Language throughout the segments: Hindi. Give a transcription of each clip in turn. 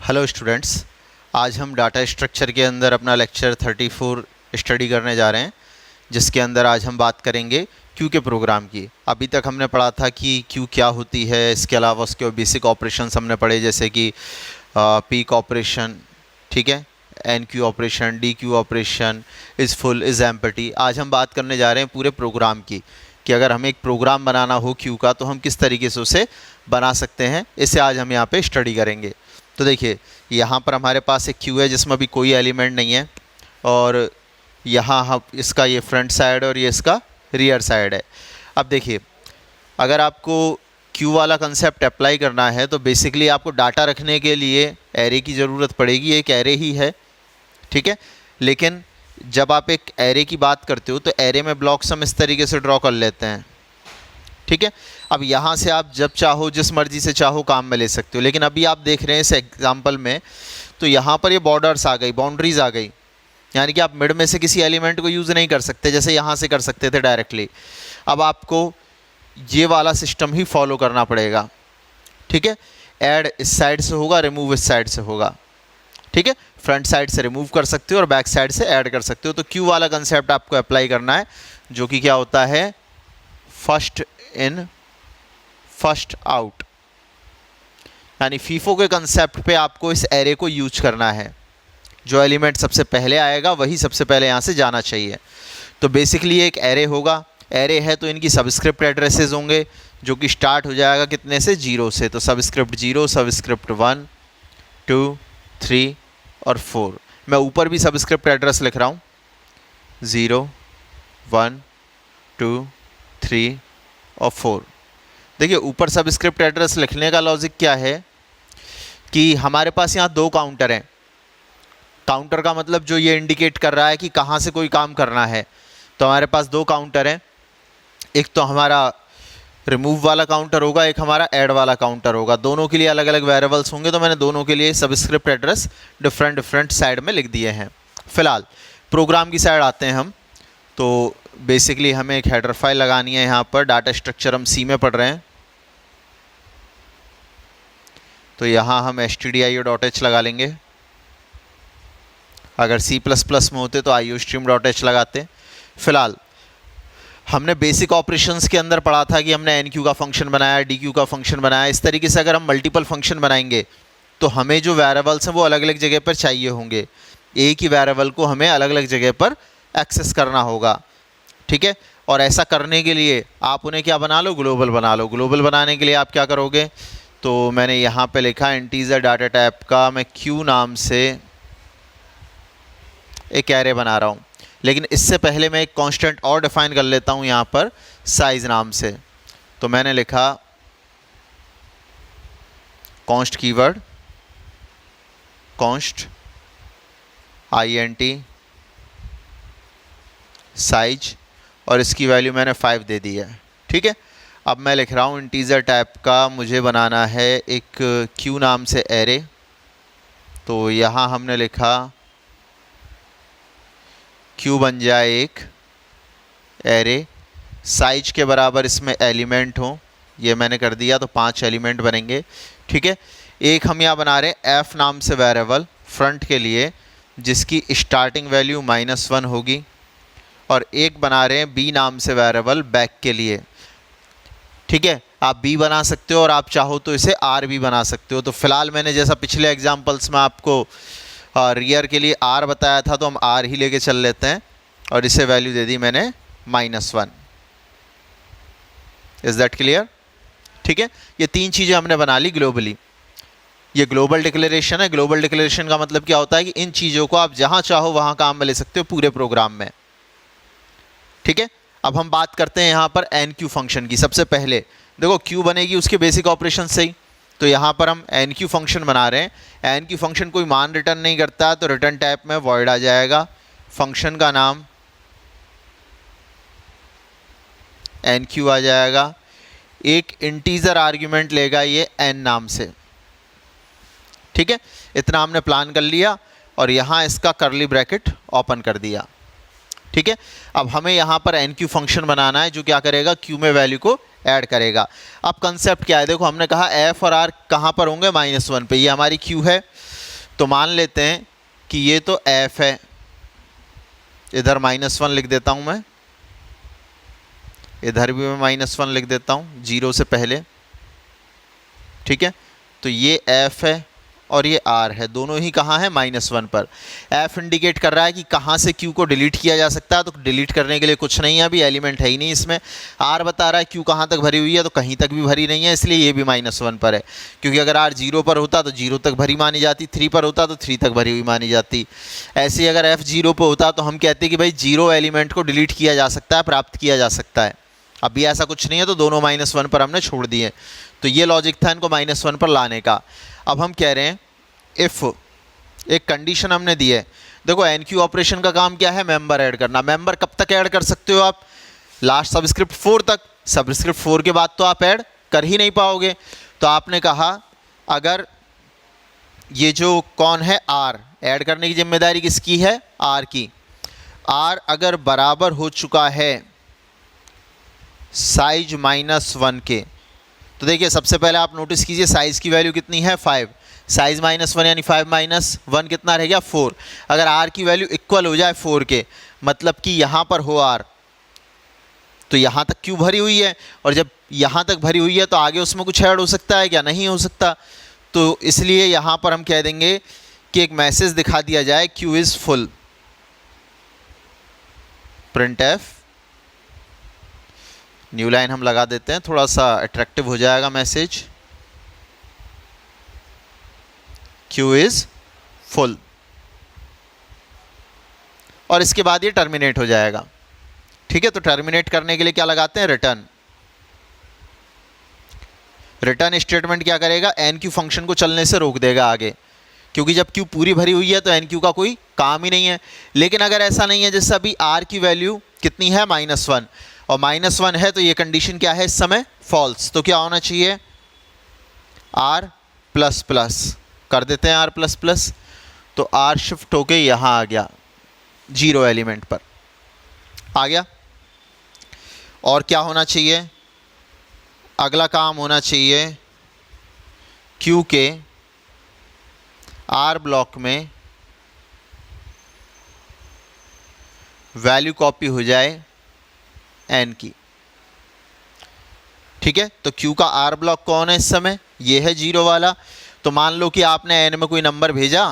हेलो स्टूडेंट्स, आज हम डाटा स्ट्रक्चर के अंदर अपना लेक्चर 34 स्टडी करने जा रहे हैं, जिसके अंदर आज हम बात करेंगे क्यू के प्रोग्राम की। अभी तक हमने पढ़ा था कि क्यू क्या होती है, इसके अलावा उसके बेसिक ऑपरेशंस हमने पढ़े, जैसे कि पीक ऑपरेशन, ठीक है, enqueue operation, dequeue operation, is full, is empty. आज हम बात करने जा रहे हैं पूरे प्रोग्राम की कि अगर हमें एक प्रोग्राम बनाना हो क्यू का तो हम किस तरीके से उसे बना सकते हैं। इसे आज हम यहाँ पे स्टडी करेंगे। तो देखिए, यहाँ पर हमारे पास एक क्यू है जिसमें अभी कोई एलिमेंट नहीं है, और यहाँ हम इसका ये फ्रंट साइड और ये इसका रियर साइड है। अब देखिए, अगर आपको क्यू वाला कंसेप्ट अप्लाई करना है तो बेसिकली आपको डाटा रखने के लिए एरे की ज़रूरत पड़ेगी। एक एरे ही है, ठीक है। लेकिन जब आप एक एरे की बात करते हो तो एरे में ब्लॉक्स हम इस तरीके से ड्रॉ कर लेते हैं, ठीक है। अब यहाँ से आप जब चाहो जिस मर्ज़ी से चाहो काम में ले सकते हो। लेकिन अभी आप देख रहे हैं इस एग्जांपल में, तो यहाँ पर ये बॉर्डर्स आ गई, बाउंड्रीज आ गई, यानी कि आप मिड में से किसी एलिमेंट को यूज़ नहीं कर सकते जैसे यहाँ से कर सकते थे डायरेक्टली। अब आपको ये वाला सिस्टम ही फॉलो करना पड़ेगा, ठीक है। ऐड इस साइड से होगा, रिमूव इस साइड से होगा, ठीक है। फ्रंट साइड से रिमूव कर सकते हो और बैक साइड से ऐड कर सकते हो। तो क्यू वाला कंसेप्ट आपको अप्लाई करना है, जो कि क्या होता है, फर्स्ट इन फर्स्ट आउट, यानी फीफो के कंसेप्ट पे आपको इस एरे को यूज करना है। जो एलिमेंट सबसे पहले आएगा वही सबसे पहले यहाँ से जाना चाहिए। तो बेसिकली एक एरे होगा, एरे है तो इनकी सबस्क्रिप्ट एड्रेसेस होंगे, जो कि स्टार्ट हो जाएगा कितने से, 0 से। तो सबस्क्रिप्ट 0, सबस्क्रिप्ट 1, 2, 3 और 4। मैं ऊपर भी सबस्क्रिप्ट एड्रेस लिख रहा हूँ, 0, 1, 2, 3 और 4। देखिए, ऊपर सबस्क्रिप्ट एड्रेस लिखने का लॉजिक क्या है कि हमारे पास यहाँ 2 काउंटर हैं। काउंटर का मतलब जो ये इंडिकेट कर रहा है कि कहाँ से कोई काम करना है। तो हमारे पास 2 काउंटर हैं, एक तो हमारा रिमूव वाला काउंटर होगा, एक हमारा ऐड वाला काउंटर होगा। दोनों के लिए अलग अलग वेरिएबल्स होंगे, तो मैंने दोनों के लिए सबस्क्रिप्ट एड्रेस डिफरेंट साइड में लिख दिए हैं। फिलहाल प्रोग्राम की साइड आते हैं हम। तो बेसिकली हमें एक हेडर फाइल लगानी है। यहाँ पर डाटा स्ट्रक्चर हम सी में पढ़ रहे हैं, तो यहाँ हम stdio.h लगा लेंगे। अगर C++ में होते तो iostream.h लगाते। फिलहाल हमने बेसिक ऑपरेशंस के अंदर पढ़ा था कि हमने NQ का फंक्शन बनाया, DQ का फंक्शन बनाया। इस तरीके से अगर हम मल्टीपल फंक्शन बनाएंगे तो हमें जो वेरिएबल्स हैं वो अलग अलग जगह पर चाहिए होंगे। एक ही वेरिएबल को हमें अलग अलग जगह पर एक्सेस करना होगा, ठीक है। और ऐसा करने के लिए आप उन्हें क्या बना लो, ग्लोबल बना लो। ग्लोबल बनाने के लिए आप क्या करोगे, तो मैंने यहाँ पे लिखा इंटीजर डाटा टाइप का मैं क्यू नाम से एक एरे बना रहा हूँ। लेकिन इससे पहले मैं एक कांस्टेंट और डिफाइन कर लेता हूँ यहाँ पर साइज नाम से। तो मैंने लिखा const keyword, const int size, और इसकी वैल्यू मैंने 5 दे दी है, ठीक है। अब मैं लिख रहा हूँ इंटीजर टाइप का मुझे बनाना है एक क्यू नाम से एरे। तो यहाँ हमने लिखा क्यू बन जाए एक एरे, साइज के बराबर इसमें एलिमेंट हो, ये मैंने कर दिया। तो 5 एलिमेंट बनेंगे, ठीक है। एक हम यहाँ बना रहे हैं f नाम से वेरिएबल फ्रंट के लिए, जिसकी स्टार्टिंग वैल्यू -1 होगी, और एक बना रहे हैं b नाम से वेरिएबल बैक के लिए, ठीक है। आप b बना सकते हो और आप चाहो तो इसे r भी बना सकते हो। तो फिलहाल मैंने जैसा पिछले एग्जांपल्स में आपको रियर के लिए r बताया था, तो हम r ही लेके चल लेते हैं, और इसे वैल्यू दे दी मैंने -1। इज दैट क्लियर, ठीक है। ये 3 चीज़ें हमने बना ली ग्लोबली। ये ग्लोबल डिक्लेरेशन है। ग्लोबल डिक्लेरेशन का मतलब क्या होता है कि इन चीज़ों को आप जहाँ चाहो वहाँ काम में ले सकते हो पूरे प्रोग्राम में, ठीक है। अब हम बात करते हैं यहाँ पर NQ फंक्शन की। सबसे पहले देखो, क्यू बनेगी उसके बेसिक ऑपरेशन से ही। तो यहाँ पर हम NQ फंक्शन बना रहे हैं। NQ फंक्शन कोई मान रिटर्न नहीं करता, तो रिटर्न टाइप में वॉइड आ जाएगा। फंक्शन का नाम NQ आ जाएगा। एक इंटीजर आर्ग्यूमेंट लेगा ये n नाम से, ठीक है। इतना हमने प्लान कर लिया, और यहाँ इसका कर्ली ब्रैकेट ओपन कर दिया, ठीक है। अब हमें यहाँ पर NQ फंक्शन बनाना है जो क्या करेगा, क्यू में वैल्यू को ऐड करेगा। अब कंसेप्ट क्या है, देखो हमने कहा एफ और आर कहाँ पर होंगे, -1 पे। ये हमारी क्यू है, तो मान लेते हैं कि ये तो एफ है, इधर -1 लिख देता हूँ मैं, इधर भी मैं -1 लिख देता हूँ 0 से पहले, ठीक है। तो ये एफ है और ये आर है, दोनों ही कहाँ है, -1 पर। एफ इंडिकेट कर रहा है कि कहाँ से क्यू को डिलीट किया जा सकता है, तो डिलीट करने के लिए कुछ नहीं है, अभी एलिमेंट है ही नहीं इसमें। आर बता रहा है क्यू कहाँ तक भरी हुई है, तो कहीं तक भी भरी नहीं है, इसलिए ये भी -1 पर है, क्योंकि अगर आर 0 पर होता तो 0 तक भरी मानी जाती, 3 पर होता तो 3 तक भरी हुई मानी जाती। ऐसे ही अगर एफ 0 पर होता तो हम कहते कि भाई 0 एलिमेंट को डिलीट किया जा सकता है, प्राप्त किया जा सकता है। अभी ऐसा कुछ नहीं है, तो दोनों -1 पर हमने छोड़ दिए। तो ये लॉजिक था इनको -1 पर लाने का। अब हम कह रहे हैं इफ़, एक कंडीशन हमने दी है। देखो एनक्यू ऑपरेशन का काम क्या है, मेंबर ऐड करना। मेंबर कब तक ऐड कर सकते हो आप, लास्ट सबस्क्रिप्ट 4 तक। सबस्क्रिप्ट 4 के बाद तो आप ऐड कर ही नहीं पाओगे। तो आपने कहा अगर ये जो कौन है आर, ऐड करने की जिम्मेदारी किसकी है, आर की। आर अगर बराबर हो चुका है साइज -1 के, तो देखिए सबसे पहले आप नोटिस कीजिए साइज़ की वैल्यू कितनी है, 5। साइज़ -1 यानी 5 - 1 कितना रह गया, 4। अगर आर की वैल्यू इक्वल हो जाए 4 के, मतलब कि यहाँ पर हो आर, तो यहाँ तक क्यों भरी हुई है, और जब यहाँ तक भरी हुई है तो आगे उसमें कुछ ऐड हो सकता है क्या, नहीं हो सकता। तो इसलिए यहाँ पर हम कह देंगे कि एक मैसेज दिखा दिया जाए, Q is full, print F, new line हम लगा देते हैं, थोड़ा सा अट्रैक्टिव हो जाएगा मैसेज, क्यू इज़ फुल। और इसके बाद ये टर्मिनेट हो जाएगा, ठीक है। तो टर्मिनेट करने के लिए क्या लगाते हैं, रिटर्न। रिटर्न स्टेटमेंट क्या करेगा, एन क्यू फंक्शन को चलने से रोक देगा आगे, क्योंकि जब क्यू पूरी भरी हुई है तो एन क्यू का कोई काम ही नहीं है। लेकिन अगर ऐसा नहीं है, जैसे अभी आर की वैल्यू कितनी है, -1, और -1 है, तो ये कंडीशन क्या है इस समय, फॉल्स। तो क्या होना चाहिए, R++ कर देते हैं, R++। तो R शिफ्ट होके यहाँ आ गया, 0 एलिमेंट पर आ गया। और क्या होना चाहिए, अगला काम होना चाहिए Q के R ब्लॉक में वैल्यू कॉपी हो जाए n की, ठीक है। तो Q का R ब्लॉक कौन है इस समय, ये है 0 वाला। तो मान लो कि आपने n में कोई नंबर भेजा,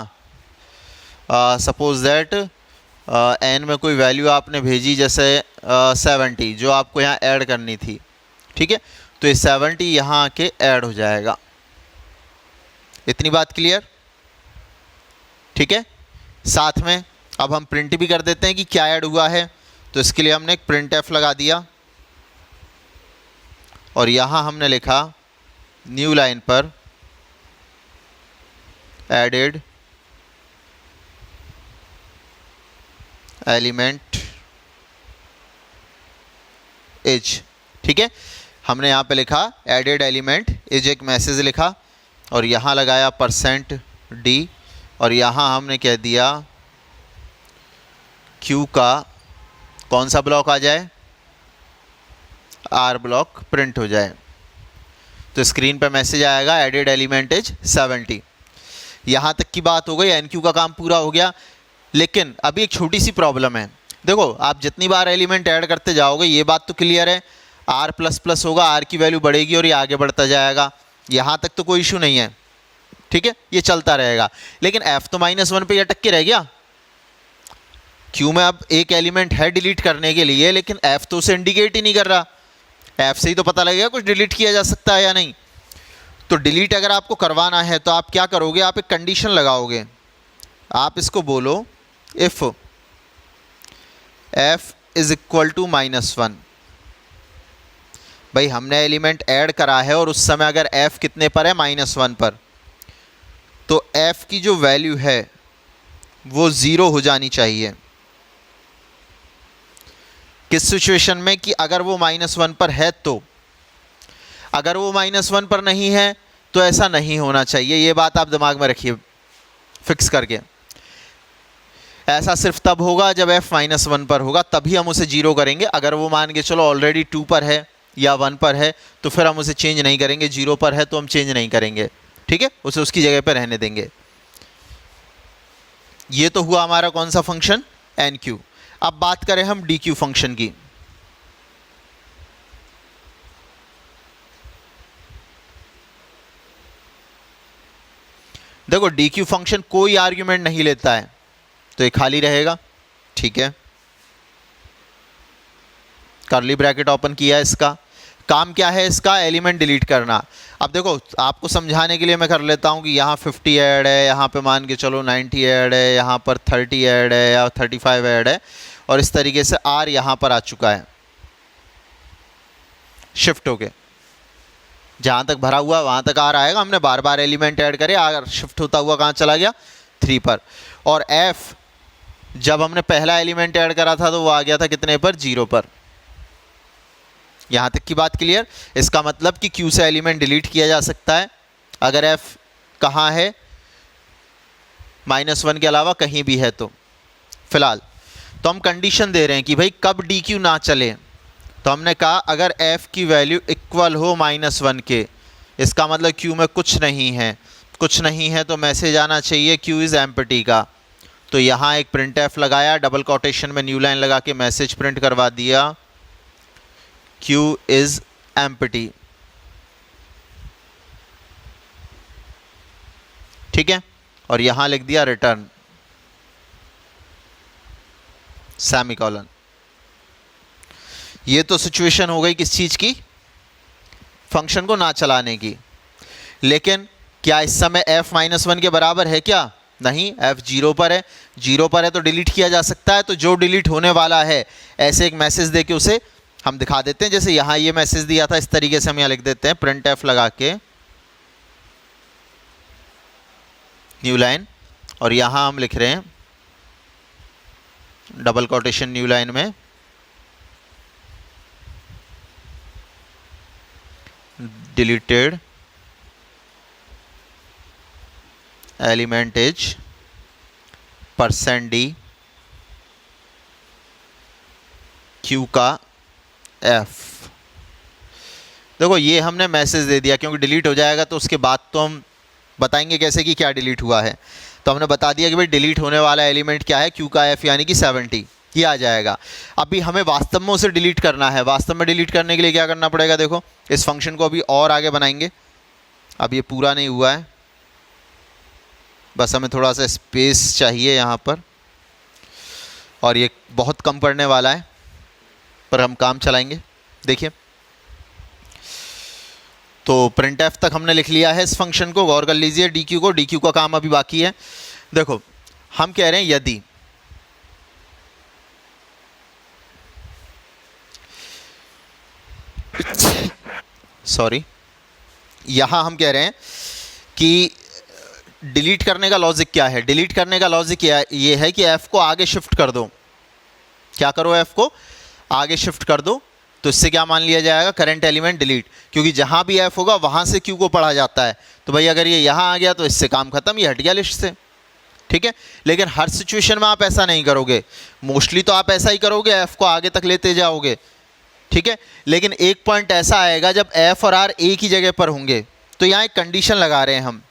सपोज दैट n में कोई वैल्यू आपने भेजी, जैसे 70, जो आपको यहाँ ऐड करनी थी, ठीक है। तो ये 70 यहाँ आके ऐड हो जाएगा। इतनी बात क्लियर, ठीक है। साथ में अब हम प्रिंट भी कर देते हैं कि क्या ऐड हुआ है। तो इसके लिए हमने एक प्रिंट एफ लगा दिया, और यहाँ हमने लिखा न्यू लाइन पर एडेड एलिमेंट एज, ठीक है। हमने यहाँ पे लिखा एडेड एलिमेंट एज, एक मैसेज लिखा, और यहाँ लगाया %d, और यहाँ हमने कह दिया Q का कौन सा ब्लॉक आ जाए, R ब्लॉक प्रिंट हो जाए। तो स्क्रीन पर मैसेज आएगा एडेड एलिमेंट एज 70। यहाँ तक की बात हो गई, NQ का काम पूरा हो गया। लेकिन अभी एक छोटी सी प्रॉब्लम है। देखो आप जितनी बार एलिमेंट ऐड करते जाओगे, ये बात तो क्लियर है, R++ होगा, R की वैल्यू बढ़ेगी और ये आगे बढ़ता जाएगा, यहाँ तक तो कोई इशू नहीं है, ठीक है, ये चलता रहेगा। लेकिन F तो -1 पे अटक के रह गया। Q में अब एक एलिमेंट है डिलीट करने के लिए, लेकिन F तो उसे इंडिकेट ही नहीं कर रहा। F से ही तो पता लगेगा कुछ डिलीट किया जा सकता है या नहीं। तो डिलीट अगर आपको करवाना है तो आप क्या करोगे, आप एक कंडीशन लगाओगे। आप इसको बोलो if F is equal to -1। भाई हमने एलिमेंट ऐड करा है और उस समय अगर F कितने पर है, -1 पर, तो F की जो वैल्यू है वो 0 हो जानी चाहिए। किस सिचुएशन में, कि अगर वो -1 पर है तो, अगर वो -1 पर नहीं है तो ऐसा नहीं होना चाहिए। ये बात आप दिमाग में रखिए फिक्स करके। ऐसा सिर्फ तब होगा जब F -1 पर होगा, तभी हम उसे 0 करेंगे। अगर वो मान के चलो ऑलरेडी 2 पर है या 1 पर है तो फिर हम उसे चेंज नहीं करेंगे, 0 पर है तो हम चेंज नहीं करेंगे, ठीक है, उसे उसकी जगह पर रहने देंगे। ये तो हुआ हमारा कौन सा फंक्शन, एन क्यू। अब बात करें हम डी क्यू फंक्शन की। देखो डी क्यू फंक्शन कोई आर्ग्यूमेंट नहीं लेता है तो ये खाली रहेगा, ठीक है। कर्ली ब्रैकेट ओपन किया, इसका काम क्या है, इसका एलिमेंट डिलीट करना। अब देखो आपको समझाने के लिए मैं कर लेता हूँ कि यहाँ 50 ऐड है, यहाँ पे मान के चलो 90 ऐड है, यहाँ पर 30 ऐड है या 35 ऐड है, और इस तरीके से आर यहाँ पर आ चुका है शिफ्ट होके। जहाँ तक भरा हुआ वहाँ तक आर आएगा, हमने बार बार एलिमेंट ऐड करे, आर शिफ्ट होता हुआ कहाँ चला गया, 3 पर। और एफ जब हमने पहला एलिमेंट ऐड करा था तो वो आ गया था कितने पर, 0 पर। यहाँ तक की बात क्लियर। इसका मतलब कि Q से एलिमेंट डिलीट किया जा सकता है अगर F कहाँ है, -1 के अलावा कहीं भी है तो। फिलहाल तो हम कंडीशन दे रहे हैं कि भाई कब DQ ना चले, तो हमने कहा अगर F की वैल्यू इक्वल हो -1 के, इसका मतलब Q में कुछ नहीं है, कुछ नहीं है तो मैसेज आना चाहिए Q इज़ एम्प्टी का। तो यहाँ एक प्रिंट एफ लगाया, डबल कोटेशन में न्यू लाइन लगा के मैसेज प्रिंट करवा दिया Q इज एम्प्टी, ठीक है। और यहां लिख दिया रिटर्न सेमीकोलन। ये तो सिचुएशन हो गई किस चीज की, फंक्शन को ना चलाने की। लेकिन क्या इस समय f -1 के बराबर है क्या, नहीं, f 0 पर है, 0 पर है तो डिलीट किया जा सकता है। तो जो डिलीट होने वाला है ऐसे एक मैसेज दे के उसे हम दिखा देते हैं। जैसे यहाँ ये मैसेज दिया था, इस तरीके से हम यहाँ लिख देते हैं प्रिंट एफ लगा के न्यू लाइन, और यहाँ हम लिख रहे हैं डबल कोटेशन न्यू लाइन में deleted element is %d Q का F। देखो ये हमने मैसेज दे दिया, क्योंकि डिलीट हो जाएगा तो उसके बाद तो हम बताएंगे कैसे कि क्या डिलीट हुआ है। तो हमने बता दिया कि भाई डिलीट होने वाला एलिमेंट क्या है, Q का F यानी कि 70, ये आ जाएगा। अभी हमें वास्तव में उसे डिलीट करना है। वास्तव में डिलीट करने के लिए क्या करना पड़ेगा, देखो इस फंक्शन को अभी और आगे बनाएंगे, अब ये पूरा नहीं हुआ है, बस हमें थोड़ा सा स्पेस चाहिए यहाँ पर, और ये बहुत कम पड़ने वाला है पर हम काम चलाएंगे। देखिए तो प्रिंट एफ तक हमने लिख लिया है इस फंक्शन को, गौर कर लीजिए DQ को, DQ का काम अभी बाकी है। देखो हम कह रहे हैं यदि सॉरी, यहां हम कह रहे हैं कि डिलीट करने का लॉजिक क्या है, डिलीट करने का लॉजिक ये है कि F को आगे शिफ्ट कर दो। क्या करो, F को आगे शिफ्ट कर दो, तो इससे क्या मान लिया जाएगा, करंट एलिमेंट डिलीट, क्योंकि जहां भी F होगा वहां से Q को पढ़ा जाता है। तो भाई अगर ये यहां आ गया तो इससे काम खत्म, ये हट गया लिस्ट से, ठीक है। लेकिन हर सिचुएशन में आप ऐसा नहीं करोगे, मोस्टली तो आप ऐसा ही करोगे, F को आगे तक लेते जाओगे, ठीक है। लेकिन एक पॉइंट ऐसा आएगा जब F और R एक ही जगह पर होंगे, तो यहां एक कंडीशन लगा रहे हैं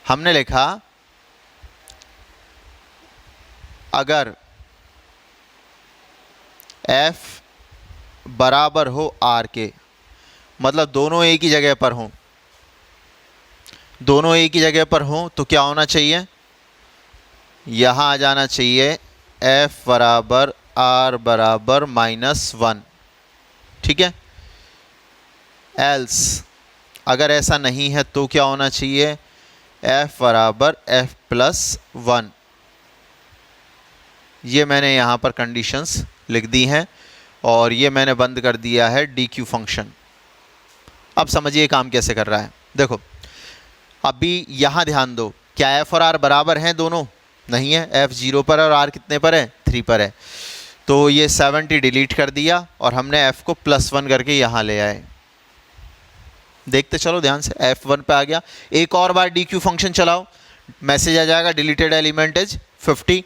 हमने लिखा अगर F बराबर हो R के, मतलब दोनों एक ही जगह पर हों, दोनों एक ही जगह पर हों तो क्या होना चाहिए, यहां आ जाना चाहिए F बराबर R बराबर -1, ठीक है। एल्स अगर ऐसा नहीं है तो क्या होना चाहिए, F बराबर F+1। ये मैंने यहाँ पर कंडीशंस लिख दी हैं और ये मैंने बंद कर दिया है DQ फंक्शन। अब समझिए काम कैसे कर रहा है। देखो अभी यहाँ ध्यान दो, क्या F और R बराबर हैं दोनों, नहीं है, F 0 पर और R कितने पर है, 3 पर है। तो ये 70 डिलीट कर दिया और हमने F को +1 करके यहाँ ले आए। देखते चलो ध्यान से, F1 पे आ गया। एक और बार DQ फंक्शन चलाओ, मैसेज आ जाएगा डिलीटेड एलिमेंट इज 50।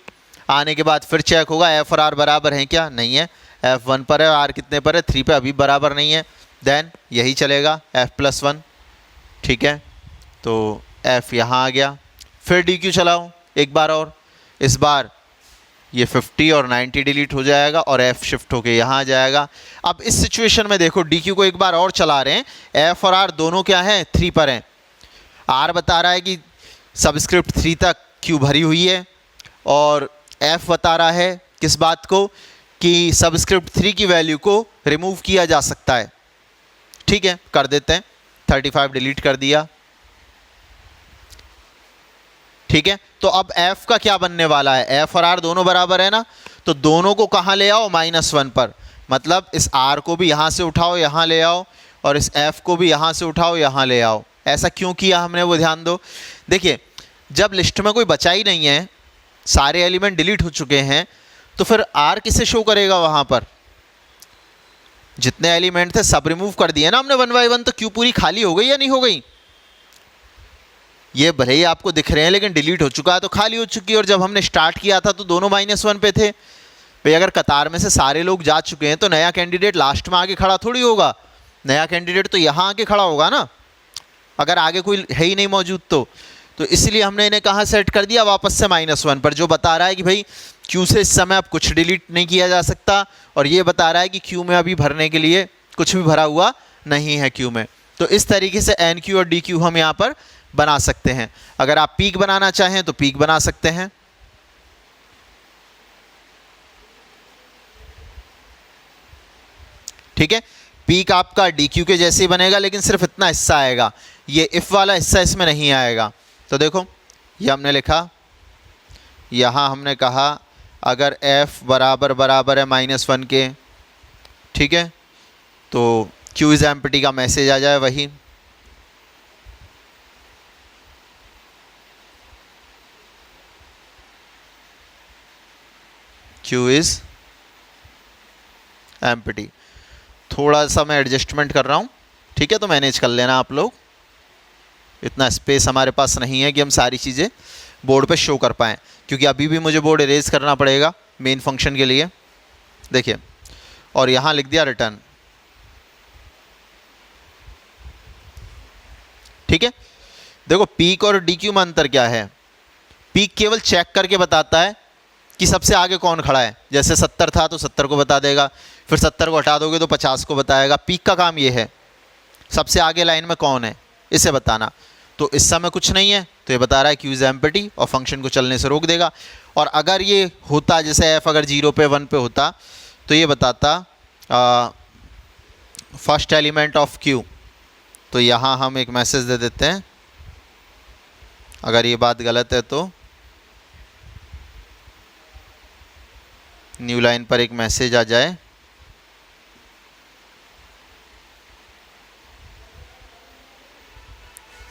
आने के बाद फिर चेक होगा F और R बराबर हैं क्या, नहीं है, एफ 1 पर है, आर कितने पर है, 3 पे, अभी बराबर नहीं है, देन यही चलेगा f+1। ठीक है, तो f यहाँ आ गया। फिर डी क्यू चलाओ एक बार और, इस बार ये 50 और 90 डिलीट हो जाएगा और f शिफ्ट होके यहाँ आ जाएगा। अब इस सिचुएशन में देखो डी क्यू को एक बार और चला रहे हैं, f और r दोनों क्या हैं, 3 पर हैं। r बता रहा है कि सबस्क्रिप्ट 3 तक q भरी हुई है, और f बता रहा है किस बात को, कि सबस्क्रिप्ट 3 की वैल्यू को रिमूव किया जा सकता है। ठीक है, कर देते हैं, 35 डिलीट कर दिया। ठीक है, तो अब f का क्या बनने वाला है, f और r दोनों बराबर है ना, तो दोनों को कहां ले आओ, -1 पर। मतलब इस r को भी यहां से उठाओ यहां ले आओ, और इस f को भी यहां से उठाओ यहां ले आओ। ऐसा क्यों किया हमने, वो ध्यान दो। देखिए, जब लिस्ट में कोई बचा ही नहीं है, सारे एलिमेंट डिलीट हो चुके हैं, तो फिर r किसे शो करेगा वहां पर, जितने एलिमेंट थे सब रिमूव कर दिए ना हमने 1 बाय 1, तो क्यू पूरी खाली हो गई या नहीं हो गई। ये भले ही आपको दिख रहे हैं लेकिन डिलीट हो चुका है तो खाली हो चुकी है। और जब हमने स्टार्ट किया था तो दोनों -1 पे थे भाई। अगर कतार में से सारे लोग जा चुके हैं तो नया कैंडिडेट लास्ट में आके खड़ा थोड़ी होगा, नया कैंडिडेट तो यहाँ आके खड़ा होगा ना, अगर आगे कोई है ही नहीं मौजूद तो इसलिए हमने इन्हें कहाँ सेट कर दिया, वापस से -1 पर, जो बता रहा है कि भाई क्यू से इस समय अब कुछ डिलीट नहीं किया जा सकता, और ये बता रहा है कि क्यू में अभी भरने के लिए कुछ भी भरा हुआ नहीं है क्यू में। तो इस तरीके से एन क्यू और डी क्यू हम यहाँ पर बना सकते हैं। अगर आप पीक बनाना चाहें तो पीक बना सकते हैं। ठीक है, पीक आपका डी क्यू के जैसे ही बनेगा, लेकिन सिर्फ इतना हिस्सा आएगा, ये इफ वाला हिस्सा इसमें नहीं आएगा। तो देखो, ये हमने लिखा, यहाँ हमने कहा अगर f बराबर है -1 के, ठीक है, तो q इज एम्प्टी का मैसेज आ जाए वही। q is empty. थोड़ा सा मैं एडजस्टमेंट कर रहा हूँ, ठीक है, तो मैनेज कर लेना आप लोग। इतना स्पेस हमारे पास नहीं है कि हम सारी चीज़ें बोर्ड पे शो कर पाएँ, क्योंकि अभी भी मुझे बोर्ड इरेज करना पड़ेगा मेन फंक्शन के लिए। देखिए, और यहाँ लिख दिया रिटर्न। ठीक है, देखो पीक और डी क्यू में अंतर क्या है। पीक केवल चेक करके बताता है कि सबसे आगे कौन खड़ा है, जैसे 70 था तो 70 को बता देगा, फिर 70 को हटा दोगे तो 50 को बताएगा। पीक का काम ये है, सबसे आगे लाइन में कौन है इसे बताना। तो इस समय कुछ नहीं है तो ये बता रहा है क्यू इज एम्प्टी, और फंक्शन को चलने से रोक देगा। और अगर ये होता, जैसे f अगर 0 पे 1 पे होता, तो ये बताता फर्स्ट एलिमेंट ऑफ क्यू। तो यहाँ हम एक मैसेज दे देते हैं, अगर ये बात गलत है तो न्यू लाइन पर एक मैसेज आ जाए,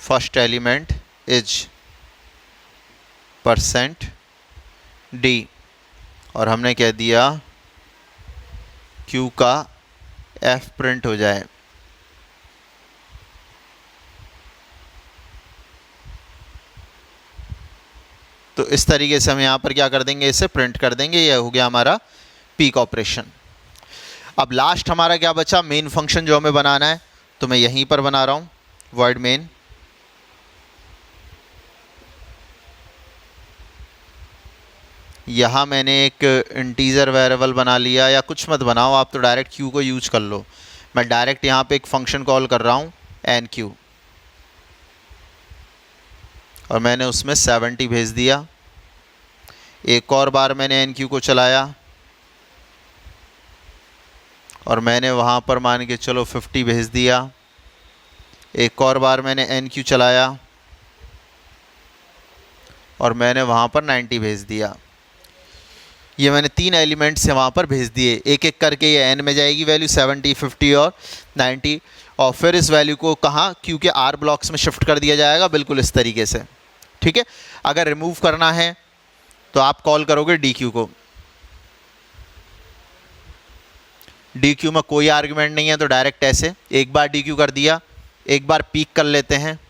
फर्स्ट एलिमेंट इज %d, और हमने कह दिया q का f प्रिंट हो जाए। तो इस तरीके से हम यहाँ पर क्या कर देंगे, इसे प्रिंट कर देंगे। यह हो गया हमारा पीक ऑपरेशन। अब लास्ट हमारा क्या बचा, मेन फंक्शन जो हमें बनाना है, तो मैं यहीं पर बना रहा हूँ, वॉइड मेन। यहाँ मैंने एक इंटीजर वेरिएबल बना लिया, या कुछ मत बनाओ आप, तो डायरेक्ट क्यू को यूज कर लो। मैं डायरेक्ट यहाँ पे एक फंक्शन कॉल कर रहा हूँ एन क्यू, और मैंने उसमें 70 भेज दिया। एक और बार मैंने एन क्यू को चलाया, और मैंने वहाँ पर मान के चलो 50 भेज दिया। एक और बार मैंने एन क्यू चलाया, और मैंने वहाँ पर 90 भेज दिया। ये मैंने 3 एलिमेंट से वहाँ पर भेज दिए, एक एक करके। ये एन में जाएगी वैल्यू 70, 50 और 90, और फिर इस वैल्यू को कहाँ, क्यू के आर ब्लॉक्स में शिफ्ट कर दिया जाएगा, बिल्कुल इस तरीके से। ठीक है, अगर रिमूव करना है तो आप कॉल करोगे डी क्यू को। डी क्यू में कोई आर्ग्यूमेंट नहीं है तो डायरेक्ट ऐसे एक बार डी क्यू कर दिया, एक बार पीक कर लेते हैं,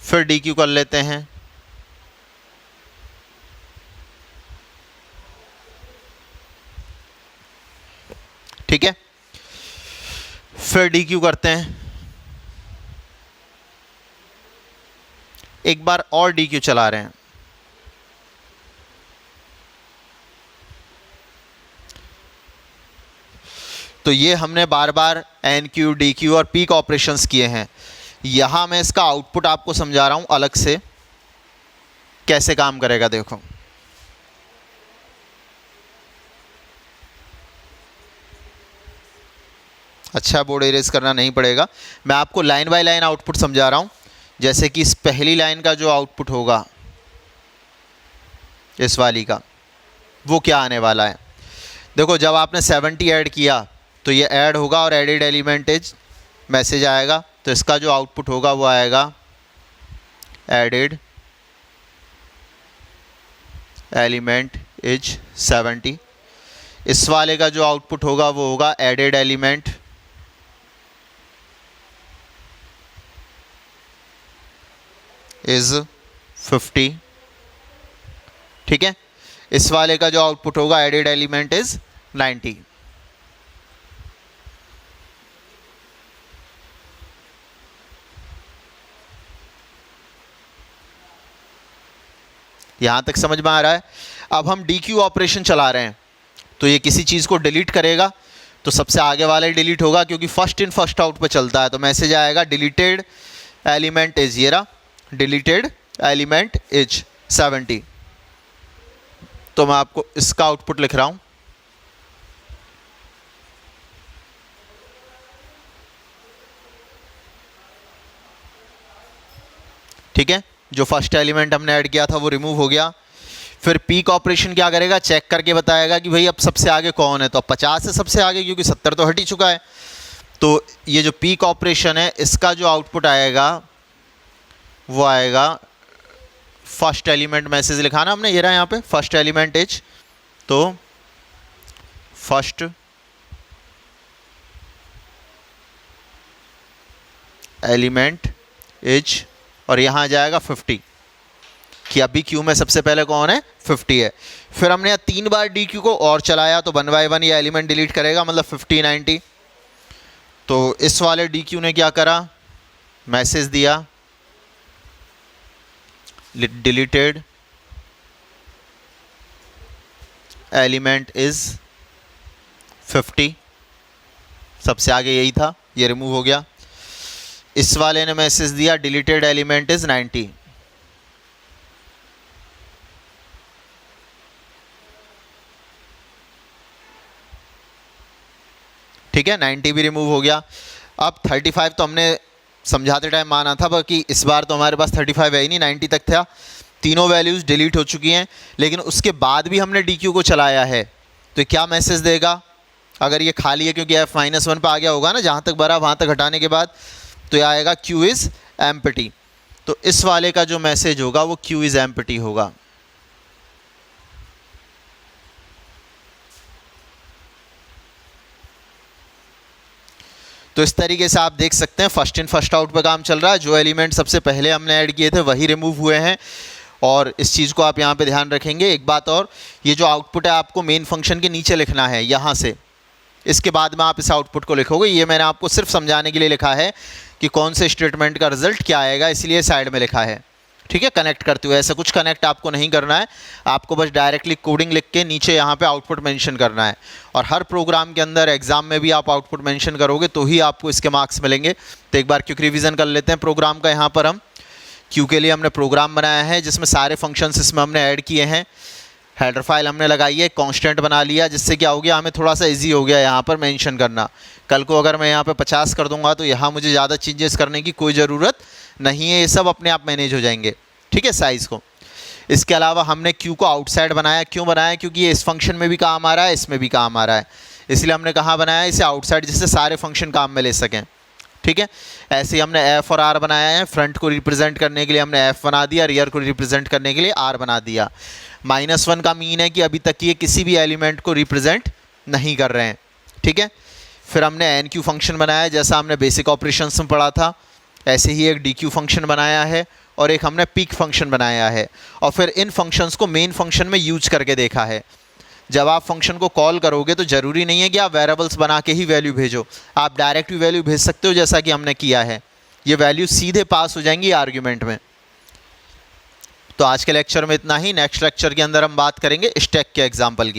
फिर डी क्यू कर लेते हैं, फिर डी क्यू करते हैं, एक बार और डी क्यू चला रहे हैं। तो ये हमने बार बार एन क्यू, डी क्यू और पीक ऑपरेशंस किए हैं। यहां मैं इसका आउटपुट आपको समझा रहा हूं अलग से कैसे काम करेगा। देखो, अच्छा, बोर्ड इरेज करना नहीं पड़ेगा, मैं आपको लाइन बाय लाइन आउटपुट समझा रहा हूं। जैसे कि इस पहली लाइन का जो आउटपुट होगा, इस वाली का, वो क्या आने वाला है। देखो, जब आपने 70 ऐड किया तो ये ऐड होगा और एडेड एलिमेंट इज मैसेज आएगा। तो इसका जो आउटपुट होगा वो आएगा एडेड एलिमेंट इज 70। इस वाले का जो आउटपुट होगा वो होगा एडेड एलिमेंट इज 50। ठीक है, इस वाले का जो आउटपुट होगा एडेड एलिमेंट इज 90। यहां तक समझ में आ रहा है। अब हम डी क्यू ऑपरेशन चला रहे हैं, तो ये किसी चीज को डिलीट करेगा तो सबसे आगे वाला ही डिलीट होगा, क्योंकि फर्स्ट इन फर्स्ट आउट पे चलता है। तो मैसेज आएगा डिलीटेड एलिमेंट इज, ये रहा, डिलीटेड एलिमेंट इज 70। तो मैं आपको इसका आउटपुट लिख रहा हूं। ठीक है, जो फर्स्ट एलिमेंट हमने ऐड किया था वो रिमूव हो गया। फिर पीक ऑपरेशन क्या करेगा, चेक करके बताएगा कि भाई अब सबसे आगे कौन है। तो अब 50 है सबसे आगे, क्योंकि 70 तो हट ही चुका है। तो ये जो पीक ऑपरेशन है, इसका जो आउटपुट आएगा वो आएगा फर्स्ट एलिमेंट मैसेज लिखा ना हमने, ये रहा यहाँ पे फर्स्ट एलिमेंट इज। तो फर्स्ट एलिमेंट इज, और यहाँ आ जाएगा 50, कि अभी क्यू में सबसे पहले कौन है, 50 है। फिर हमने यहाँ 3 बार डी क्यू को और चलाया, तो 1 बाय 1 ये एलिमेंट डिलीट करेगा, मतलब 50 90। तो इस वाले डी क्यू ने क्या करा, मैसेज दिया डिलीटेड एलिमेंट इज 50, सबसे आगे यही था, ये रिमूव हो गया। इस वाले ने मैसेज दिया डिलीटेड एलिमेंट इज 90। ठीक है, 90 भी रिमूव हो गया। अब 35 तो हमने समझाते टाइम माना था, बाकी इस बार तो हमारे पास 35 है ही नहीं, 90 तक था। तीनों वैल्यूज़ डिलीट हो चुकी हैं, लेकिन उसके बाद भी हमने डी क्यू को चलाया है। तो क्या मैसेज देगा, अगर ये खाली है, क्योंकि F-1 पे आ गया होगा ना, जहाँ तक भरा वहाँ तक हटाने के बाद, तो ये आएगा क्यू इज़ एम्प्टी। तो इस वाले का जो मैसेज होगा वो क्यू इज़ एम्प्टी होगा। तो इस तरीके से आप देख सकते हैं फर्स्ट इन फर्स्ट आउट पे काम चल रहा है। जो एलिमेंट सबसे पहले हमने ऐड किए थे वही रिमूव हुए हैं, और इस चीज़ को आप यहाँ पे ध्यान रखेंगे। एक बात और, ये जो आउटपुट है आपको मेन फंक्शन के नीचे लिखना है, यहाँ से, इसके बाद में आप इस आउटपुट को लिखोगे। ये मैंने आपको सिर्फ समझाने के लिए लिखा है कि कौन से स्टेटमेंट का रिजल्ट क्या आएगा, इसलिए साइड में लिखा है। ठीक है, कनेक्ट करते हुए, ऐसा कुछ कनेक्ट आपको नहीं करना है, आपको बस डायरेक्टली कोडिंग लिख के नीचे यहाँ पे आउटपुट मेंशन करना है। और हर प्रोग्राम के अंदर एग्जाम में भी आप आउटपुट मेंशन करोगे तो ही आपको इसके मार्क्स मिलेंगे। तो एक बार क्विक रिवीजन कर लेते हैं प्रोग्राम का। यहाँ पर हम क्यू के लिए हमने प्रोग्राम बनाया है जिसमें सारे फंक्शंस इसमें हमने ऐड किए हैं। हेडर फाइल हमने लगाई है, कांस्टेंट बना लिया, जिससे क्या हो गया, हमें थोड़ा सा इजी हो गया यहाँ पर मेंशन करना। कल को अगर मैं यहाँ पे 50 कर दूंगा तो यहाँ मुझे ज़्यादा चेंजेस करने की कोई ज़रूरत नहीं है, ये सब अपने आप मैनेज हो जाएंगे। ठीक है, साइज़ को। इसके अलावा हमने क्यू को आउटसाइड बनाया। क्यों बनाया, क्योंकि ये इस फंक्शन में भी काम आ रहा है, इसमें भी काम आ रहा है, इसलिए हमने कहाँ बनाया, इसे आउटसाइड, जिससे सारे फंक्शन काम में ले सकें। ठीक है, ऐसे ही हमने एफ और आर बनाया है। फ्रंट को रिप्रेजेंट करने के लिए हमने एफ बना दिया, रियर को रिप्रेजेंट करने के लिए आर बना दिया। -1 का मीन है कि अभी तक ये किसी भी एलिमेंट को रिप्रेजेंट नहीं कर रहे हैं। ठीक है, फिर हमने एन क्यू फंक्शन बनाया, जैसा हमने बेसिक ऑपरेशंस में पढ़ा था, ऐसे ही एक डी क्यू फंक्शन बनाया है, और एक हमने पीक फंक्शन बनाया है। और फिर इन फंक्शंस को मेन फंक्शन में यूज करके देखा है। जब आप फंक्शन को कॉल करोगे तो ज़रूरी नहीं है कि आप वेरिएबल्स बना के ही वैल्यू भेजो, आप डायरेक्ट भी वैल्यू भेज सकते हो जैसा कि हमने किया है। ये वैल्यू सीधे पास हो जाएंगी आर्ग्यूमेंट में। तो आज के लेक्चर में इतना ही। नेक्स्ट लेक्चर के अंदर हम बात करेंगे स्टैक के एग्जाम्पल की।